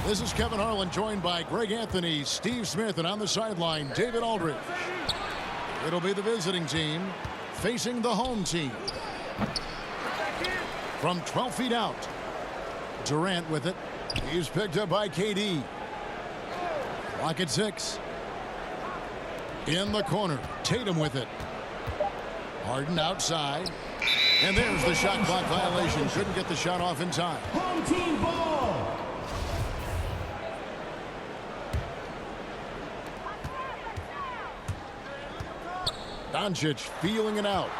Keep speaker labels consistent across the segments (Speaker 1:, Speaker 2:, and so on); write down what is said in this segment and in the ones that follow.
Speaker 1: This is Kevin Harlan, joined by Greg Anthony, Steve Smith, and on the sideline, David Aldridge. It'll be the visiting team facing the home team. From 12 feet out, Durant with it. He's picked up by KD. Clock at 6. In the corner, Tatum with it. Harden outside. And there's the shot clock violation. Couldn't get the shot off in time.
Speaker 2: Home team ball.
Speaker 1: Doncic feeling it out.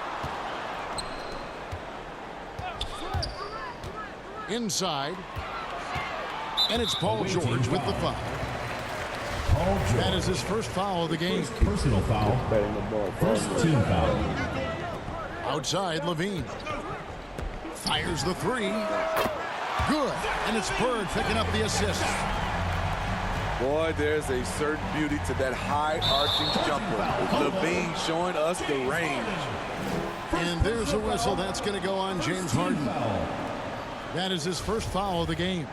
Speaker 1: Inside. And it's Paul George with the foul. That is his first foul of the game.
Speaker 2: Personal foul. First team foul.
Speaker 1: Outside, Levine. Fires the three. Good. And it's Bird picking up the assist.
Speaker 3: Boy, there's a certain beauty to that high-arching jumper. Levine showing us the range.
Speaker 1: And there's a whistle. That's going to go on James Harden. That is his first foul of the game.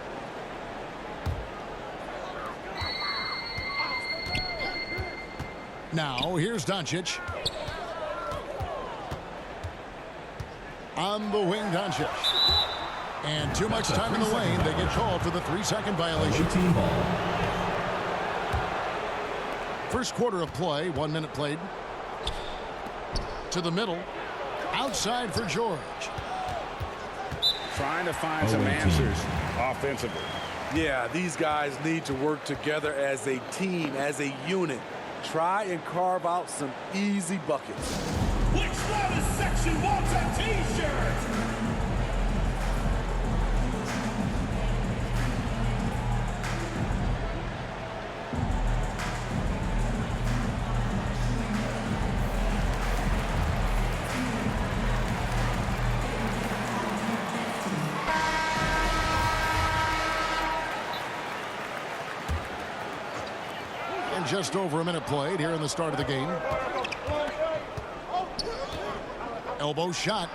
Speaker 1: Now, here's Doncic. On the wing, Doncic. And too much time in the lane. They get called for the 3-second violation.
Speaker 2: Team ball.
Speaker 1: First quarter of play, 1 minute played. To the middle. Outside for George.
Speaker 4: Trying to find some answers offensively.
Speaker 3: Yeah, these guys need to work together as a team, as a unit. Try and carve out some easy buckets.
Speaker 5: Which one is section wants a t-shirt?
Speaker 1: Just over a minute played here in the start of the game. Elbow shot.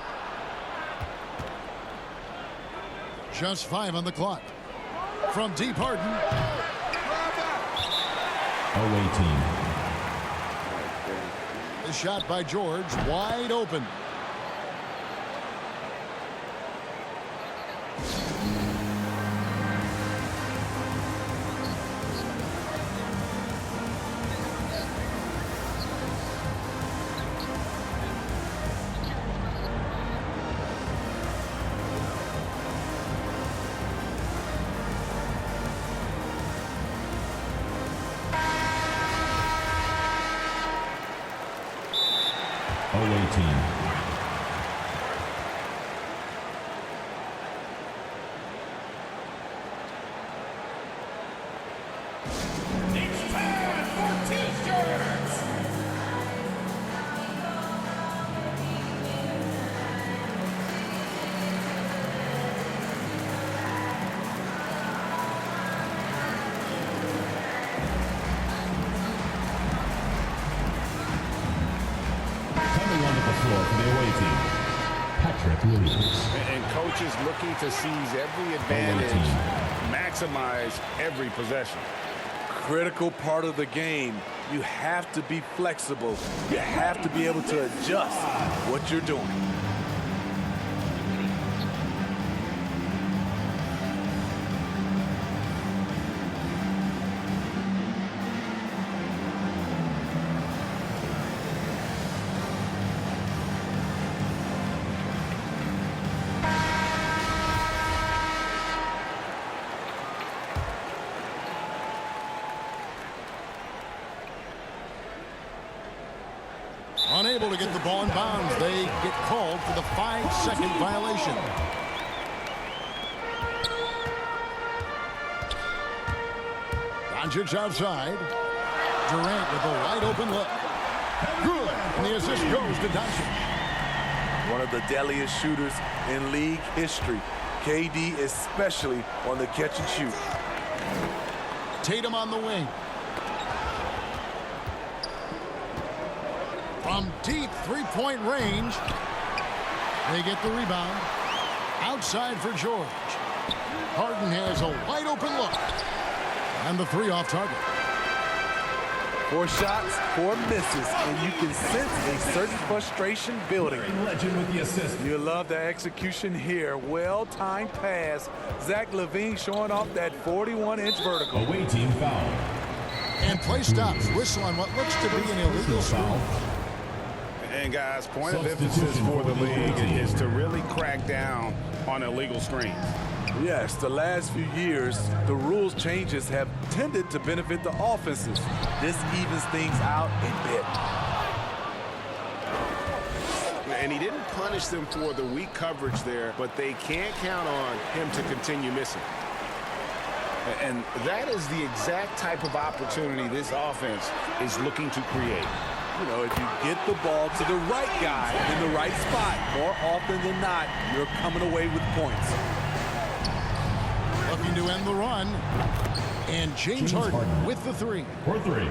Speaker 1: Just 5 on the clock. From deep, Harden.
Speaker 2: Away team.
Speaker 1: The shot by George, wide open.
Speaker 2: Away team.
Speaker 5: It's time for t-shirts!
Speaker 2: For the away team, Patrick Williams.
Speaker 4: And coaches looking to seize every advantage, maximize every possession.
Speaker 3: Critical part of the game. You have to be flexible. You have to be able to adjust what you're doing.
Speaker 1: Unable to get the ball in bounds. They get called for the 5-second violation. Doncic outside. Durant with a wide open look. Good. And the assist goes to Doncic.
Speaker 3: One of the deadliest shooters in league history. KD especially on the catch and shoot.
Speaker 1: Tatum on the wing. From deep three-point range, they get the rebound. Outside for George. Harden has a wide open look. And the 3 off target.
Speaker 3: 4 shots, 4 misses, and you can sense a certain frustration building.
Speaker 2: Legend with the assist.
Speaker 3: You love the execution here. Well-timed pass. Zach LaVine showing off that 41-inch vertical.
Speaker 2: Away team foul.
Speaker 1: And play stops. Whistle on what looks to be an illegal foul.
Speaker 4: And guys, point of emphasis for the league is to really crack down on illegal screens.
Speaker 3: Yes, the last few years, the rules changes have tended to benefit the offenses. This evens things out a bit.
Speaker 4: And he didn't punish them for the weak coverage there, but they can't count on him to continue missing. And that is the exact type of opportunity this offense is looking to create.
Speaker 3: You know, if you get the ball to the right guy in the right spot, more often than not, you're coming away with points.
Speaker 1: Looking to end the run. And James Harden with the 3.
Speaker 2: For 3.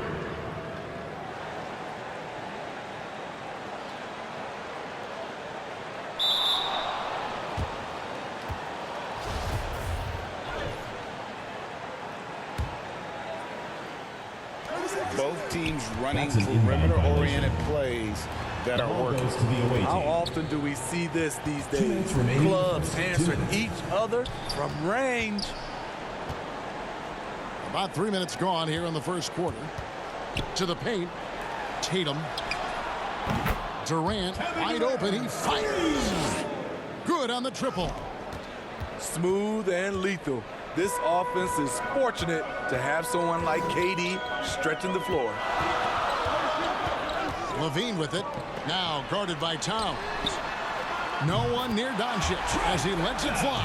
Speaker 4: Both teams running perimeter-oriented plays that are working.
Speaker 2: Goes to the away
Speaker 3: How
Speaker 2: team.
Speaker 3: often do we see this these
Speaker 2: 2
Speaker 3: days?
Speaker 2: minutes remaining.
Speaker 3: Clubs
Speaker 2: 2
Speaker 3: answering
Speaker 2: minutes.
Speaker 3: each other from range.
Speaker 1: About 3 minutes gone here in the first quarter. To the paint. Tatum. Durant wide open. He fires. Good on the triple.
Speaker 3: Smooth and lethal. This offense is fortunate to have someone like KD stretching the floor.
Speaker 1: LaVine with it. Now guarded by Towns. No one near Doncic as he lets it fly.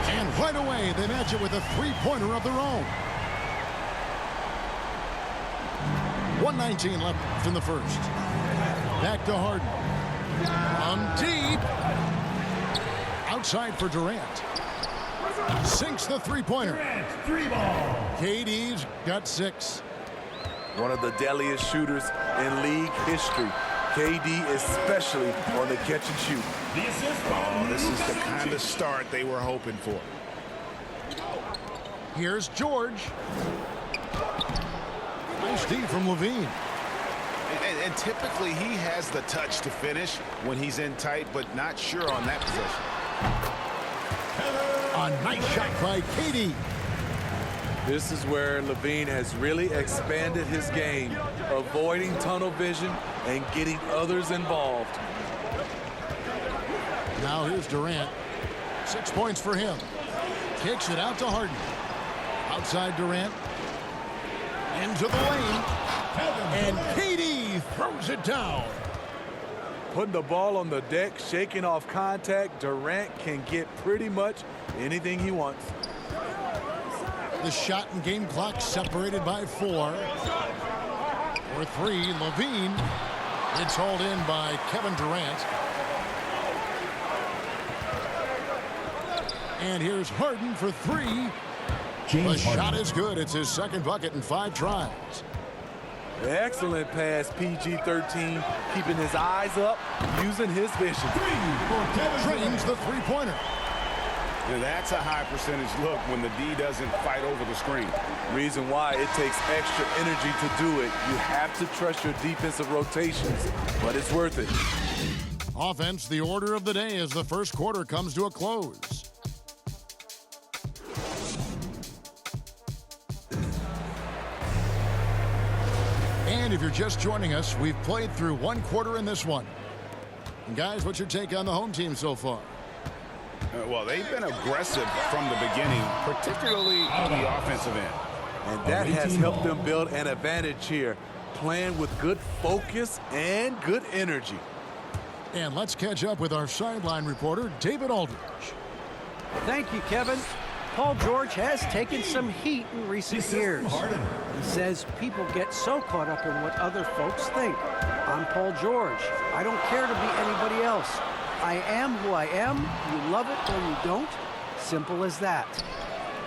Speaker 1: And right away they match it with a 3-pointer of their own. 1:19 left in the first. Back to Harden. From deep. Outside for Durant. Sinks the 3-pointer. KD's got 6.
Speaker 3: One of the deadliest shooters in league history. KD especially on the catch and shoot.
Speaker 4: Oh, this is the kind of start they were hoping for.
Speaker 1: Here's George. Nice D from LaVine.
Speaker 4: And typically he has the touch to finish when he's in tight, but not sure on that possession.
Speaker 1: A nice shot by KD.
Speaker 3: This is where LaVine has really expanded his game, avoiding tunnel vision and getting others involved.
Speaker 1: Now here's Durant. 6 points for him. Kicks it out to Harden. Outside Durant. Into the lane. And KD throws it down.
Speaker 3: Putting the ball on the deck, shaking off contact, Durant can get pretty much anything he wants.
Speaker 1: The shot and game clock separated by 4. For 3, LaVine. It's hauled in by Kevin Durant. And here's Harden for 3. The shot is good. It's his second bucket in 5 tries.
Speaker 3: Excellent pass, PG-13, keeping his eyes up, using his vision.
Speaker 1: Drains the 3-pointer.
Speaker 4: Now that's a high percentage look when the D doesn't fight over the screen.
Speaker 3: Reason why it takes extra energy to do it. You have to trust your defensive rotations, but it's worth it.
Speaker 1: Offense, the order of the day as the first quarter comes to a close. And if you're just joining us, we've played through 1 quarter in this one. And guys, what's your take on the home team so far?
Speaker 4: Well, they've been aggressive from the beginning, particularly on the offensive end.
Speaker 3: And that has helped them build an advantage here, playing with good focus and good energy.
Speaker 1: And let's catch up with our sideline reporter, David Aldridge.
Speaker 6: Thank you, Kevin. Paul George has taken some heat in recent years. He says people get so caught up in what other folks think. I'm Paul George. I don't care to be anybody else. I am who I am. You love it or you don't. Simple as that.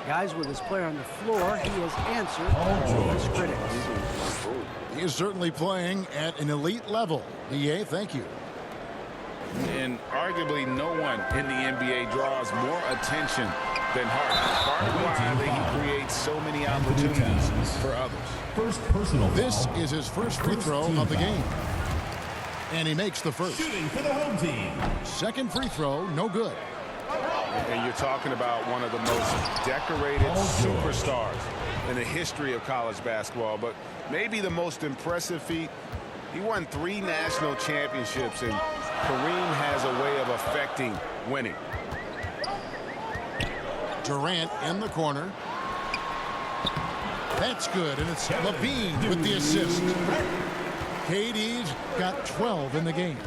Speaker 6: Guys, with his player on the floor, he has answered all his critics.
Speaker 1: He is certainly playing at an elite level. EA, thank you.
Speaker 4: And arguably no one in the NBA draws more attention than Harden. Part of why he creates so many opportunities for others.
Speaker 2: First personal
Speaker 1: This
Speaker 2: foul.
Speaker 1: is his first free throw
Speaker 2: team
Speaker 1: of the
Speaker 2: foul.
Speaker 1: game. And he makes the first.
Speaker 2: Shooting for the home team.
Speaker 1: Second free throw, no good.
Speaker 4: And you're talking about one of the most decorated
Speaker 2: Paul George.
Speaker 4: superstars in the history of college basketball, but maybe the most impressive feat. He won 3 national championships, and Kareem has a way of affecting winning.
Speaker 1: Durant in the corner. That's good, and it's Levine with the assist. KD's got 12 in the game.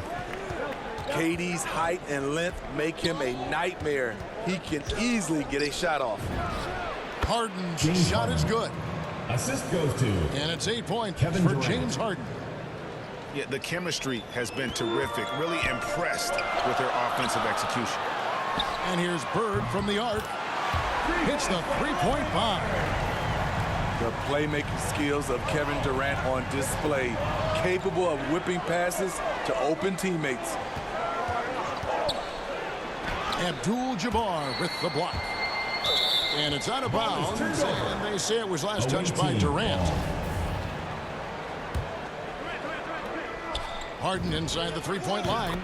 Speaker 3: KD's height and length make him a nightmare. He can easily get a shot off.
Speaker 1: Harden's shot is good,
Speaker 2: Assist goes to
Speaker 1: and it's 8 points
Speaker 2: Kevin
Speaker 1: for
Speaker 2: Durant.
Speaker 1: James Harden.
Speaker 4: Yeah, the chemistry has been terrific. Really impressed with their offensive execution.
Speaker 1: And here's Bird from the arc. Hits the three-point bomb.
Speaker 3: The playmaking skills of Kevin Durant on display, capable of whipping passes to open teammates.
Speaker 1: Abdul-Jabbar with the block. And it's out of bounds, and they say it was last touched by Durant. Harden inside the three-point line.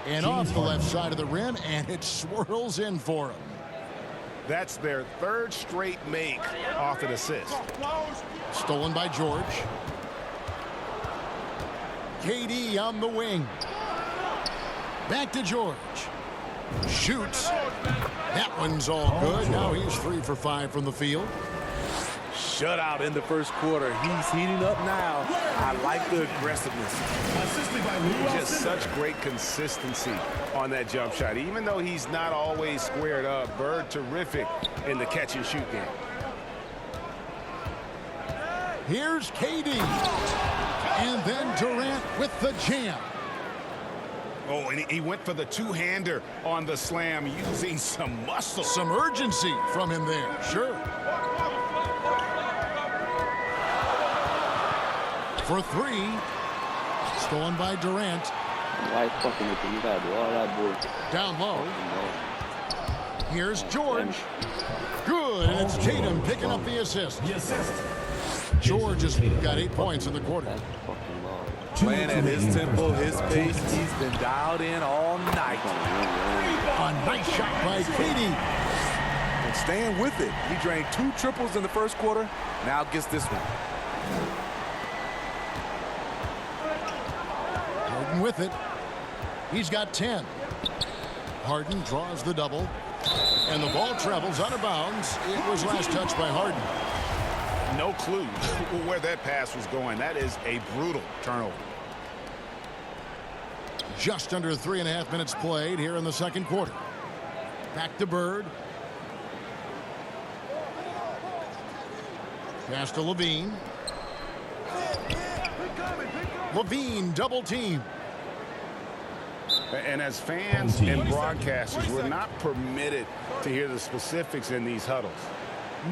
Speaker 1: And off the left side of the rim, and it swirls in for him.
Speaker 4: That's their 3rd straight make off an assist.
Speaker 1: Stolen by George. KD on the wing. Back to George. Shoots. That one's all good. Now he's 3 for 5 from the field.
Speaker 3: Shutout in the first quarter. He's heating up now. I like the aggressiveness.
Speaker 2: assisted by Lou
Speaker 4: Just
Speaker 2: Alcindor.
Speaker 4: such great consistency on that jump shot. Even though he's not always squared up, Bird terrific in the catch and shoot game.
Speaker 1: Here's KD. And then Durant with the jam.
Speaker 4: Oh, and he went for the two-hander on the slam using some muscle.
Speaker 1: Some urgency from him there, sure. For 3. Stolen by Durant.
Speaker 7: Why fucking with him? You gotta do all that bullshit.
Speaker 1: Down low.
Speaker 7: You know.
Speaker 1: Here's George. Good, and it's Tatum picking up the assist.
Speaker 2: The assist.
Speaker 1: George has got 8 points in the quarter.
Speaker 7: That's fucking long.
Speaker 3: Playing at his tempo, his pace. He's been dialed in all night.
Speaker 1: A nice shot by KD.
Speaker 3: And staying with it. He drained 2 triples in the first quarter. Now gets this one.
Speaker 1: Harden with it. He's got 10. Harden draws the double. And the ball travels out of bounds. It was last touched by Harden.
Speaker 4: No clue where that pass was going. That is a brutal turnover.
Speaker 1: Just under 3.5 minutes played here in the second quarter. Back to Bird. Pass to Levine. Levine double team.
Speaker 4: And as fans and broadcasters, we're not permitted to hear the specifics in these huddles.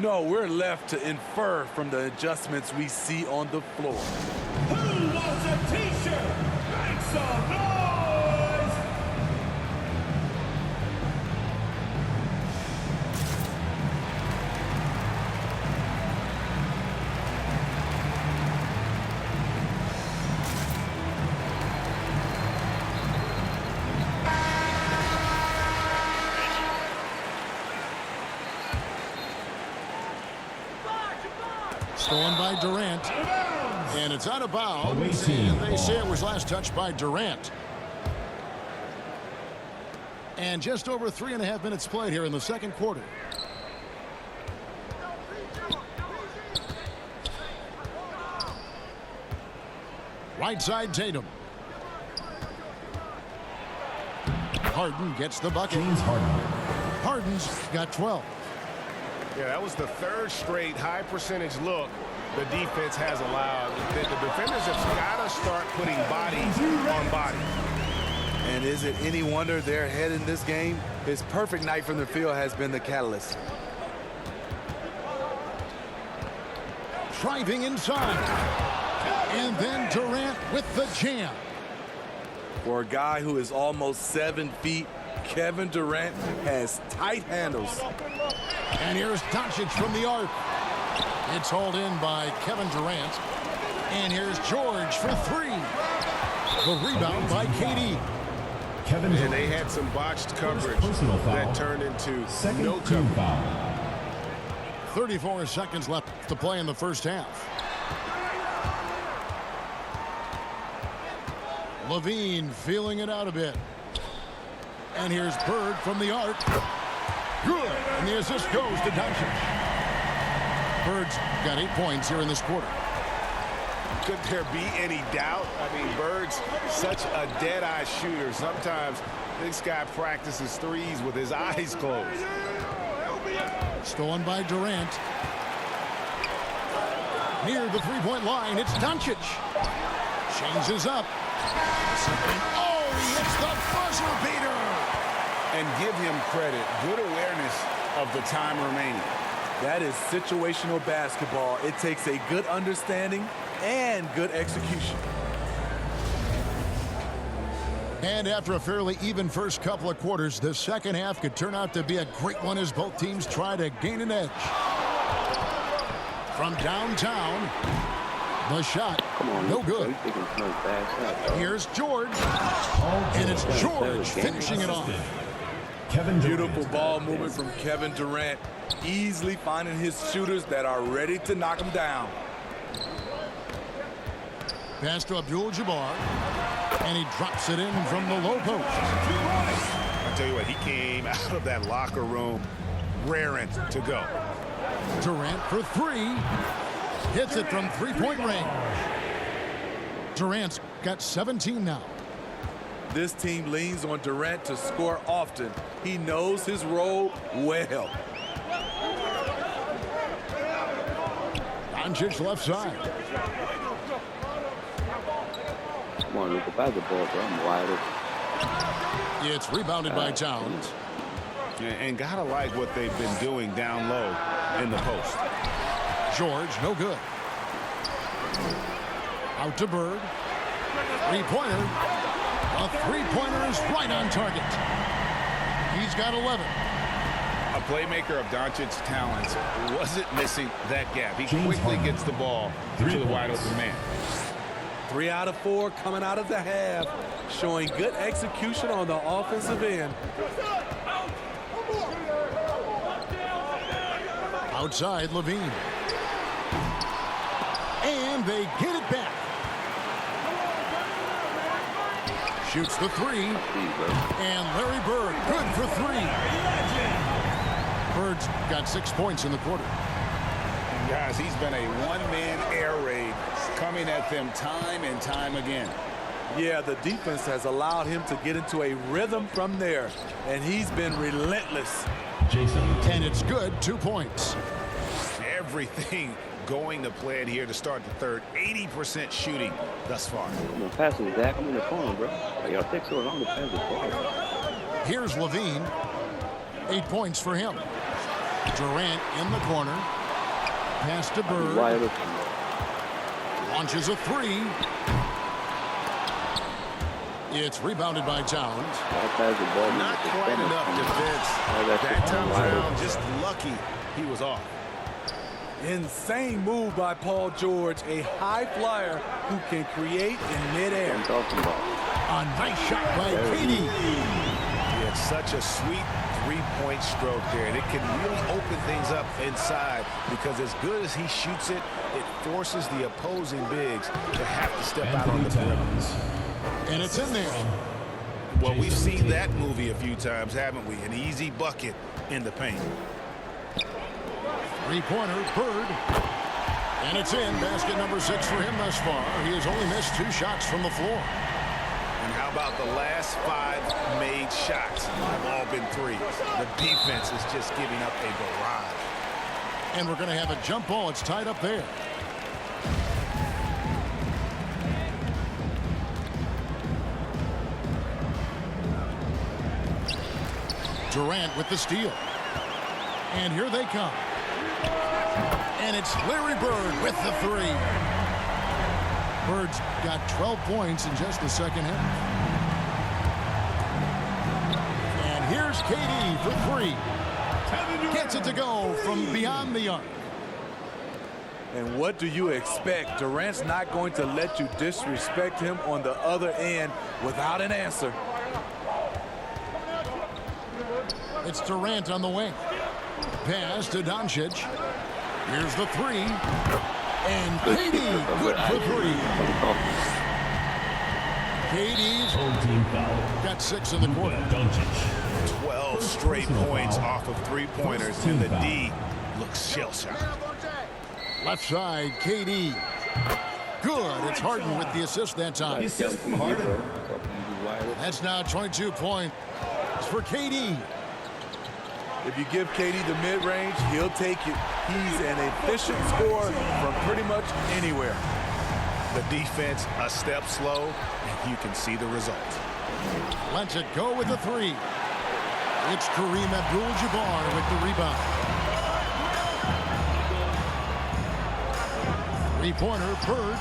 Speaker 3: No, we're left to infer from the adjustments we see on the floor.
Speaker 5: Who wants a t-shirt? Make some noise!
Speaker 1: Stolen by Durant. And it's out of bounds.
Speaker 2: Away team
Speaker 1: And they say it
Speaker 2: ball.
Speaker 1: was last touched by Durant. And just over 3.5 minutes played here in the second quarter. Right side Tatum. Harden gets the bucket.
Speaker 2: James Harden.
Speaker 1: Harden's got 12.
Speaker 4: Yeah, that was the 3rd straight high percentage look the defense has allowed. The defenders have got to start putting body on body.
Speaker 3: And is it any wonder they're ahead in this game? His perfect night from the field has been the catalyst.
Speaker 1: Driving inside. And then Durant with the jam.
Speaker 3: For a guy who is almost 7 feet, Kevin Durant has tight handles.
Speaker 1: And here's Doncic from the arc. It's hauled in by Kevin Durant. And here's George for three. The rebound by KD.
Speaker 2: Kevin
Speaker 4: And
Speaker 2: Durant.
Speaker 4: they had some botched coverage
Speaker 2: Personal foul.
Speaker 4: that turned into
Speaker 2: Second
Speaker 4: no
Speaker 2: team
Speaker 4: coverage.
Speaker 2: foul.
Speaker 1: 34 seconds left to play in the first half. Levine feeling it out a bit. And here's Bird from the arc. Good. And the assist goes to Doncic. Bird's got 8 points here in this quarter.
Speaker 4: Could there be any doubt? I mean, Bird's such a dead-eye shooter. Sometimes this guy practices threes with his eyes closed.
Speaker 1: Stolen by Durant. Near the three-point line, it's Doncic. Changes up. Oh, he hits the buzzer beater.
Speaker 4: And give him credit. Good awareness of the time remaining.
Speaker 3: That is situational basketball. It takes a good understanding and good execution.
Speaker 1: And after a fairly even first couple of quarters, the second half could turn out to be a great one as both teams try to gain an edge. From downtown, the shot, no good. Here's George, and it's George finishing it off.
Speaker 2: Kevin Durant.
Speaker 3: Beautiful ball movement from Kevin Durant, easily finding his shooters that are ready to knock him down.
Speaker 1: Pass to Abdul-Jabbar, and he drops it in from the low post.
Speaker 4: I tell you what, he came out of that locker room raring to go.
Speaker 1: Durant for three. Hits it from three-point range. Durant's got 17 now.
Speaker 3: This team leans on Durant to score often. He knows his role well.
Speaker 1: Doncic left side.
Speaker 7: Come on, look about the ball, bro. I'm wide open.
Speaker 1: It's rebounded by Towns.
Speaker 4: And gotta like what they've been doing down low in the post.
Speaker 1: George, no good. Out to Bird. Three-pointer. A three-pointer is right on target. He's got 11.
Speaker 4: A playmaker of Doncic's talents wasn't missing that gap. He quickly gets the ball to the wide open man.
Speaker 3: 3 out of 4 coming out of the half, showing good execution on the offensive end.
Speaker 1: Outside, Levine. And they get it back. Shoots the three. And Larry Bird, good for three. Bird's got 6 points in the quarter.
Speaker 4: Guys, he's been a one-man air raid, coming at them time and time again.
Speaker 3: Yeah, the defense has allowed him to get into a rhythm from there, and he's been relentless.
Speaker 2: Jason.
Speaker 1: And it's good, 2 points.
Speaker 4: Everything going to plan here to start the third. 80% shooting thus far.
Speaker 7: I'm gonna pass it, Zach. I'm in the corner, bro. Like, y'all take so long to pass the ball.
Speaker 1: Here's Levine. 8 points for him. Durant in the corner. Pass to Bird.
Speaker 7: Wide open.
Speaker 1: Launches a three. It's rebounded by Towns.
Speaker 7: I'll pass the ball.
Speaker 4: Not quite enough defense. That time around, just lucky he was off.
Speaker 3: Insane move by Paul George, a high flyer who can create in midair.
Speaker 7: I'm talking about.
Speaker 1: A nice shot by KD.
Speaker 4: He had such a sweet three-point stroke there, and it can really open things up inside because as good as he shoots it, it forces the opposing bigs to have to step out on the perimeter.
Speaker 1: And it's in there.
Speaker 4: Well, we've seen that movie a few times, haven't we? An easy bucket in the paint.
Speaker 1: Three-pointer, Bird. And it's in. Basket number 6 for him thus far. He has only missed 2 shots from the floor.
Speaker 4: And how about the last 5 made shots have all been threes? The defense is just giving up a barrage.
Speaker 1: And we're going to have a jump ball. It's tied up there. Durant with the steal. And here they come. And it's Larry Bird with the three. Bird's got 12 points in just the second half. KD for three. Gets it to go from beyond the arc.
Speaker 3: And what do you expect? Durant's not going to let you disrespect him on the other end without an answer.
Speaker 1: It's Durant on the wing. Pass to Doncic. Here's the three. And KD, good for three. KD's
Speaker 2: Home team foul.
Speaker 1: got 6 in the quarter.
Speaker 2: Doncic.
Speaker 4: 12 straight points off of three-pointers, and the D looks shell-shocked.
Speaker 1: Left side, KD. Good. It's Harden with the assist that time.
Speaker 2: Assist from Harden.
Speaker 1: That's now 22 points for KD.
Speaker 3: If you give KD the mid-range, he'll take it. He's an efficient scorer from pretty much anywhere.
Speaker 4: The defense a step slow, and you can see the result.
Speaker 1: Lets it go with the three. It's Kareem Abdul-Jabbar with the rebound. Three-pointer, Bird.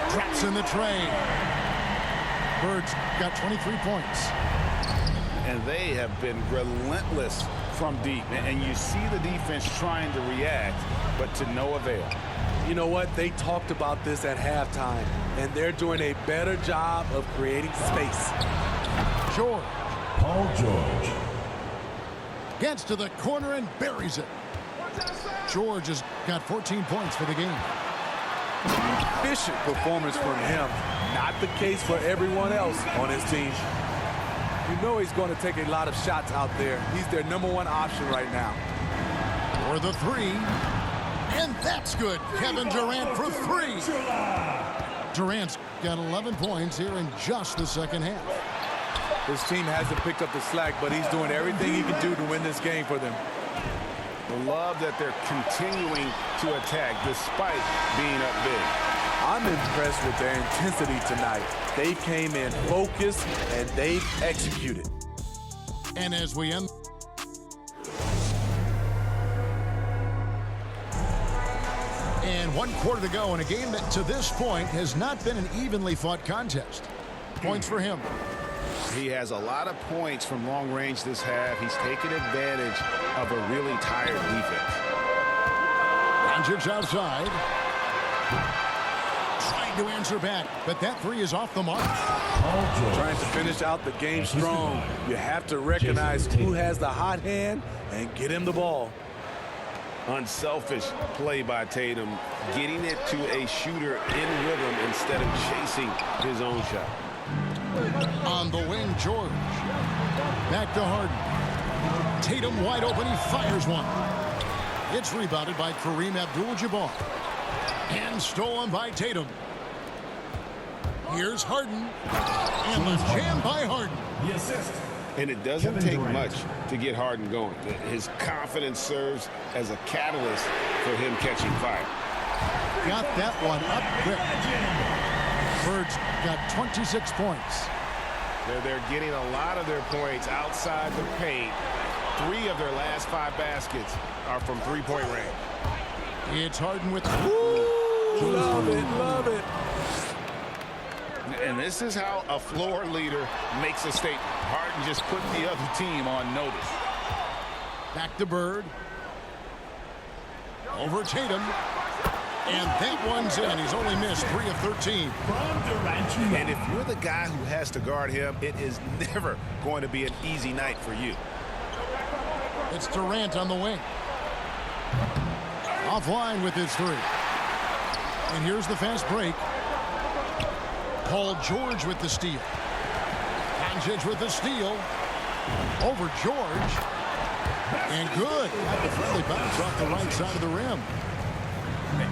Speaker 1: Traps in the tray. Bird's got 23 points.
Speaker 4: And they have been relentless from deep. And you see the defense trying to react, but to no avail.
Speaker 3: You know what? They talked about this at halftime, and they're doing a better job of creating space.
Speaker 1: George
Speaker 2: Paul George.
Speaker 1: gets to the corner and buries it. George has got 14 points for the game.
Speaker 3: Efficient performance from him. Not the case for everyone else on his team. You know he's going to take a lot of shots out there. He's their #1 option right now.
Speaker 1: For the three. And that's good. Kevin Durant for three. Durant's got 11 points here in just the second half.
Speaker 3: His team hasn't picked up the slack, but he's doing everything he can do to win this game for them.
Speaker 4: I love that they're continuing to attack despite being up big.
Speaker 3: I'm impressed with their intensity tonight. They came in focused, and they've executed.
Speaker 1: And as we end. And 1 quarter to go in a game that to this point has not been an evenly fought contest. Points for him.
Speaker 4: He has a lot of points from long range this half. He's taken advantage of a really tired defense.
Speaker 1: Doncic outside. Trying to answer back, but that three is off the mark.
Speaker 2: Paul George.
Speaker 3: Trying to finish out the game strong. You have to recognize who has the hot hand and get him the ball.
Speaker 4: Unselfish play by Tatum, getting it to a shooter in rhythm instead of chasing his own shot.
Speaker 1: On the wing, George. Back to Harden. Tatum wide open. He fires one. It's rebounded by Kareem Abdul-Jabbar. And stolen by Tatum. Here's Harden. And the jam by Harden.
Speaker 2: The assist.
Speaker 4: And it doesn't
Speaker 2: Kevin
Speaker 4: take
Speaker 2: Durant.
Speaker 4: much to get Harden going. His confidence serves as a catalyst for him catching fire.
Speaker 1: Got that one up quick. Bird's got 26 points.
Speaker 4: They're getting a lot of their points outside the paint. 3 of their last 5 baskets are from three-point range.
Speaker 1: It's Harden with...
Speaker 3: Love it, love it.
Speaker 4: And this is how a floor leader makes a statement. Harden just put the other team on notice.
Speaker 1: Back to Bird. Over Tatum. And that one's in. He's only missed 3 of 13.
Speaker 2: From Durant.
Speaker 4: And if you're the guy who has to guard him, it is never going to be an easy night for you.
Speaker 1: It's Durant on the wing. Offline with his 3. And here's the fast break. Paul George with the steal. Doncic with the steal. Over George. And good. Got the friendly bounce off the right side of the rim.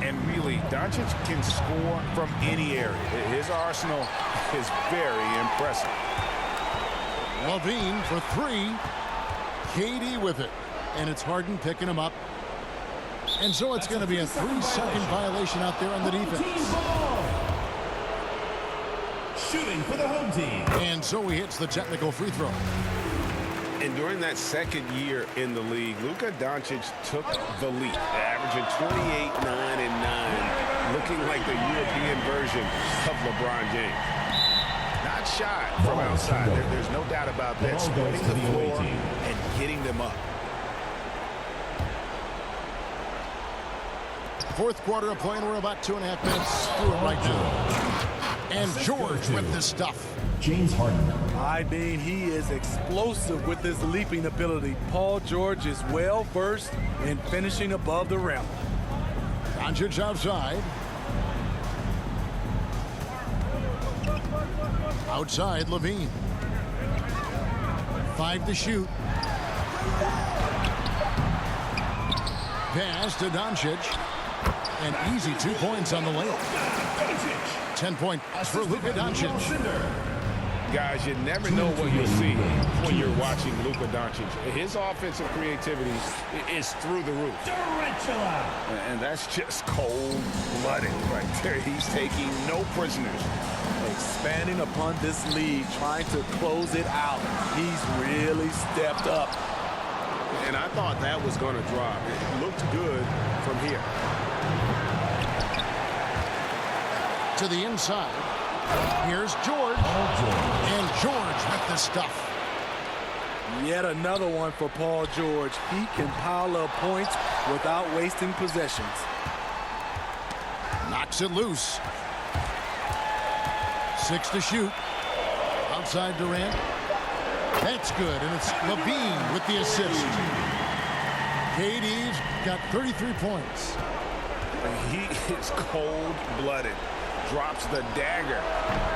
Speaker 4: And really, Doncic can score from any area. His arsenal is very impressive.
Speaker 1: Levine for 3. KD with it. And it's Harden picking him up. And so it's going to be a 3-second violation out there on the defense.
Speaker 2: Shooting for the home team.
Speaker 1: And so he hits the technical free throw.
Speaker 4: And during that second year in the league, Luka Doncic took the lead, averaging 28, 9, and 9, looking like the European version of LeBron James. Not shot from outside. There's no doubt about that. Spreading the floor and getting them up.
Speaker 1: Fourth quarter of play, and we're about 2.5 minutes through it right now. And George with the stuff.
Speaker 2: James Harden.
Speaker 3: I mean, he is explosive with his leaping ability. Paul George is well versed in finishing above the rim.
Speaker 1: Doncic outside. Outside, Levine. 5 to shoot. Pass to Doncic. An easy 2 points on the layup. 10 points for Luka Doncic.
Speaker 4: Guys, you never know what you'll see when you're watching Luka Doncic. His offensive creativity is through the roof.
Speaker 5: Tarantula.
Speaker 4: And that's just cold-blooded right there. He's taking no prisoners.
Speaker 3: Expanding upon this lead, trying to close it out. He's really stepped up.
Speaker 4: And I thought that was going to drop. It looked good from here.
Speaker 1: To the inside. Here's George. And George with the stuff.
Speaker 3: Yet another one for Paul George. He can pile up points without wasting possessions.
Speaker 1: Knocks it loose. 6 to shoot. Outside Durant. That's good, and it's Levine with the assist. KD's got 33 points.
Speaker 4: He is cold-blooded. Drops the dagger.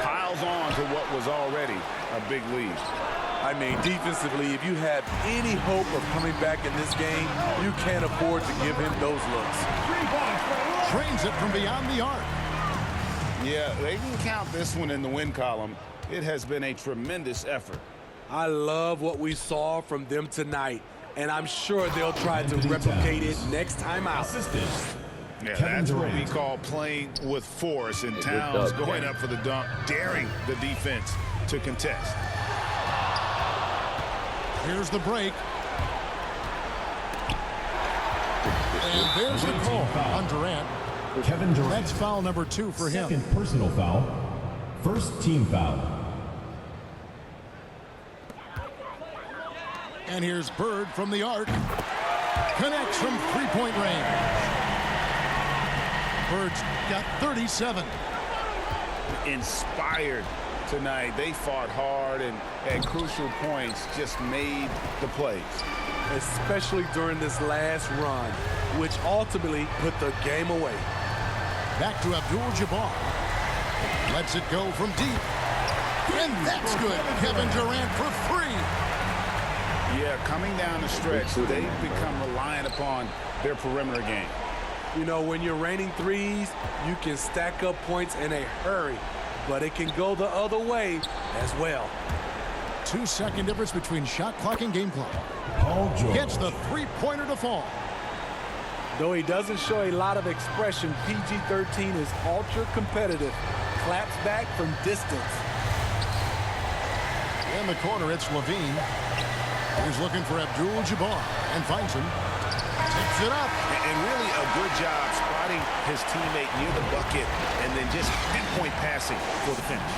Speaker 4: Piles on to what was already a big lead.
Speaker 3: I mean, defensively, if you have any hope of coming back in this game, you can't afford to give him those looks.
Speaker 1: Trains it from beyond the arc.
Speaker 4: Yeah, they can count this one in the win column. It has been a tremendous effort.
Speaker 3: I love what we saw from them tonight, and I'm sure they'll try to replicate it next time out.
Speaker 4: Yeah, that's what we call playing with force, and Towns going up for the dunk, daring the defense to contest.
Speaker 1: Here's the break. And there's the call on Durant.
Speaker 2: Kevin Durant.
Speaker 1: That's foul number 2 for him.
Speaker 2: Second personal foul. First team foul.
Speaker 1: And here's Bird from the arc. Connects from three-point range. Bird's got 37.
Speaker 4: Inspired tonight. They fought hard and at crucial points just made the plays.
Speaker 3: Especially during this last run, which ultimately put the game away.
Speaker 1: Back to Abdul-Jabbar. Lets it go from deep. And that's good. Kevin Durant for 3.
Speaker 4: Yeah, coming down the stretch, they've become reliant upon their perimeter game.
Speaker 3: You know, when you're raining threes, you can stack up points in a hurry, but it can go the other way as well.
Speaker 1: 2-second difference between shot clock and game clock.
Speaker 2: Paul George.
Speaker 1: Gets the three-pointer to fall.
Speaker 3: Though he doesn't show a lot of expression, PG-13 is ultra competitive. Claps back from distance.
Speaker 1: In the corner, it's Levine. He's looking for Abdul-Jabbar and finds him. Takes it up.
Speaker 4: And really a good job spotting his teammate near the bucket and then just pinpoint passing for the finish.